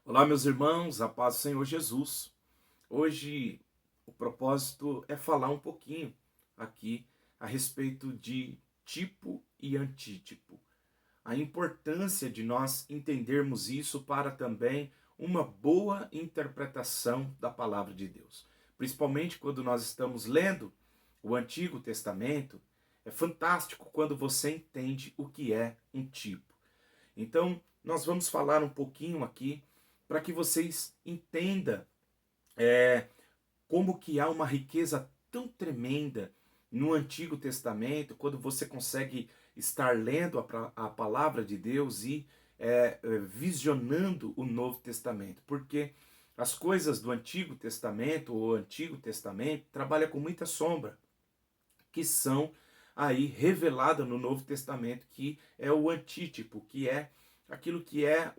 Olá, meus irmãos, a paz do Senhor Jesus. Hoje o propósito é falar um pouquinho aqui a respeito de tipo e antítipo. A importância de nós entendermos isso para também uma boa interpretação da palavra de Deus. Principalmente quando nós estamos lendo o Antigo Testamento, é fantástico quando você entende o que é um tipo. Então, nós vamos falar um pouquinho aqui para que vocês entendam como que há uma riqueza tão tremenda no Antigo Testamento, quando você consegue estar lendo a palavra de Deus e visionando o Novo Testamento. Porque as coisas do Antigo Testamento, ou Antigo Testamento, trabalha com muita sombra, que são aí reveladas no Novo Testamento, que é o antítipo, que é aquilo que é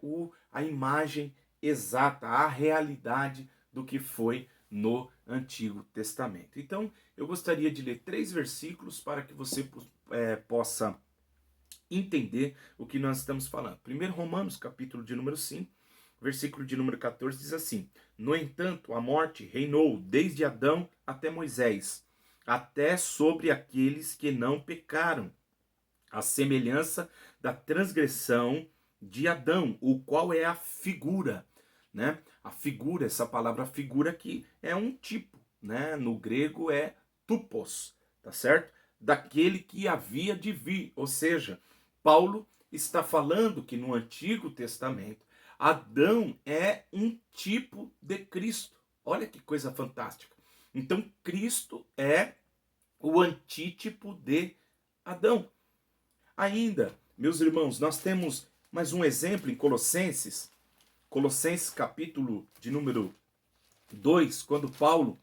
a imagem exata, a realidade do que foi no Antigo Testamento. Então, eu gostaria de ler 3 versículos para que você possa entender o que nós estamos falando. Primeiro, Romanos, capítulo de número 5, versículo de número 14, diz assim: No entanto, a morte reinou desde Adão até Moisés, até sobre aqueles que não pecaram, a semelhança da transgressão de Adão, o qual é a figura, né? A figura, essa palavra figura aqui é um tipo, né? No grego é tupos, tá certo? Daquele que havia de vir, ou seja, Paulo está falando que no Antigo Testamento Adão é um tipo de Cristo. Olha que coisa fantástica. Então Cristo é o antítipo de Adão. Ainda, meus irmãos, nós temos mais um exemplo em Colossenses, Colossenses capítulo de número 2, quando Paulo,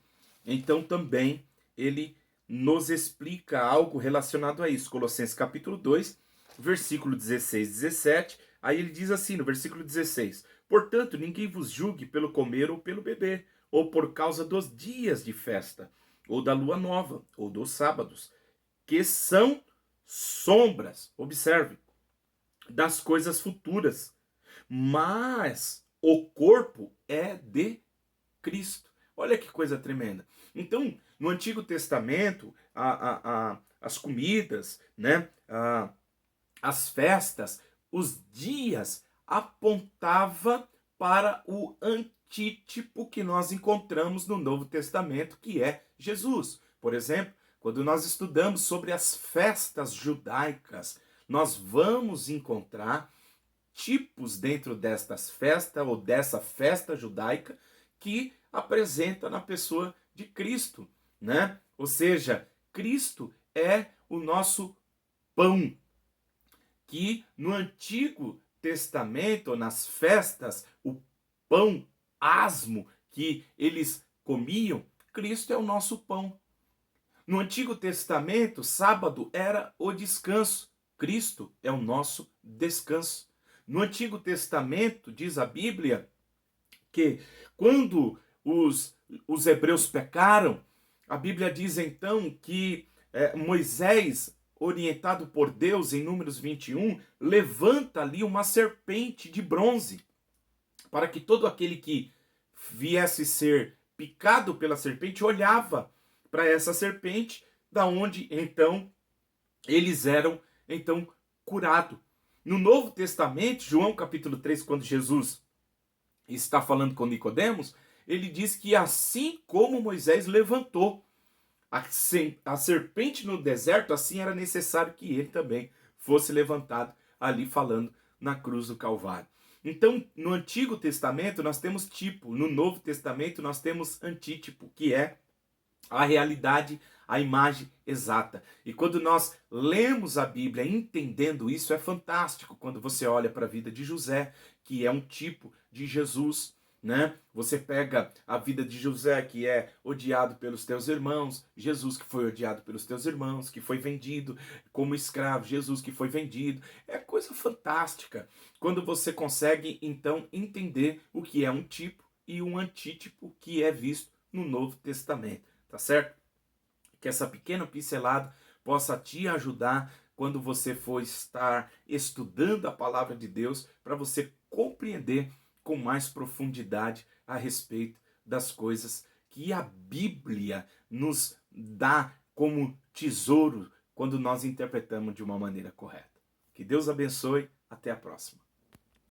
então também, ele nos explica algo relacionado a isso. Colossenses capítulo 2, versículo 16 e 17, aí ele diz assim no versículo 16: Portanto, ninguém vos julgue pelo comer ou pelo beber, ou por causa dos dias de festa, ou da lua nova, ou dos sábados, que são sombras, observe, das coisas futuras, mas o corpo é de Cristo. Olha que coisa tremenda. Então, no Antigo Testamento, as comidas, né, as festas, os dias apontava para o antítipo que nós encontramos no Novo Testamento, que é Jesus. Por exemplo, quando nós estudamos sobre as festas judaicas, nós vamos encontrar tipos dentro destas festas ou dessa festa judaica que apresenta na pessoa de Cristo, né? Ou seja, Cristo é o nosso pão, que no Antigo Testamento, nas festas, o pão asmo que eles comiam, Cristo é o nosso pão. No Antigo Testamento, sábado era o descanso. Cristo é o nosso descanso. No Antigo Testamento, diz a Bíblia, que quando os hebreus pecaram, a Bíblia diz então que Moisés, orientado por Deus em Números 21, levanta ali uma serpente de bronze, para que todo aquele que viesse ser picado pela serpente olhava para essa serpente, da onde então eles eram então curados. No Novo Testamento, João capítulo 3, quando Jesus está falando com Nicodemos, ele diz que assim como Moisés levantou a serpente no deserto, assim era necessário que ele também fosse levantado ali falando na cruz do Calvário. Então, no Antigo Testamento nós temos tipo, no Novo Testamento nós temos antítipo, que é a realidade, a imagem exata. E quando nós lemos a Bíblia entendendo isso, é fantástico. Quando você olha para a vida de José, que é um tipo de Jesus, né? Você pega a vida de José, que é odiado pelos teus irmãos, Jesus que foi odiado pelos teus irmãos, que foi vendido como escravo, Jesus que foi vendido. É coisa fantástica quando você consegue então entender o que é um tipo e um antítipo que é visto no Novo Testamento. Tá certo? Que essa pequena pincelada possa te ajudar quando você for estar estudando a palavra de Deus, para você compreender com mais profundidade a respeito das coisas que a Bíblia nos dá como tesouro quando nós interpretamos de uma maneira correta. Que Deus abençoe. Até a próxima.